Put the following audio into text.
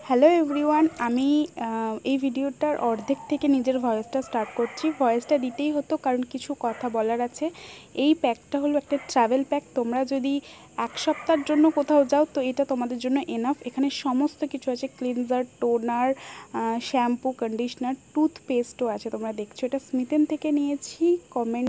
Hello everyone, আমি এই ভিডিওটার অর্ধেক থেকে নিজের ভয়েসটা স্টার্ট করছি। ভয়েসটা দিতেই হতো কারণ কিছু কথা বলার আছে। এই প্যাকটা হলো একটা ট্রাভেল প্যাক। তোমরা যদি 1 সপ্তাহের জন্য কোথাও যাও তো এটা তোমাদের জন্য এনাফ। এখানে সমস্ত কিছু আছে, ক্লিনজার, টোনার, শ্যাম্পু, কন্ডিশনার, টুথপেস্টও আছে। তোমরা দেখছো, এটা স্মিথেন থেকে নিয়েছি। কমেন্ট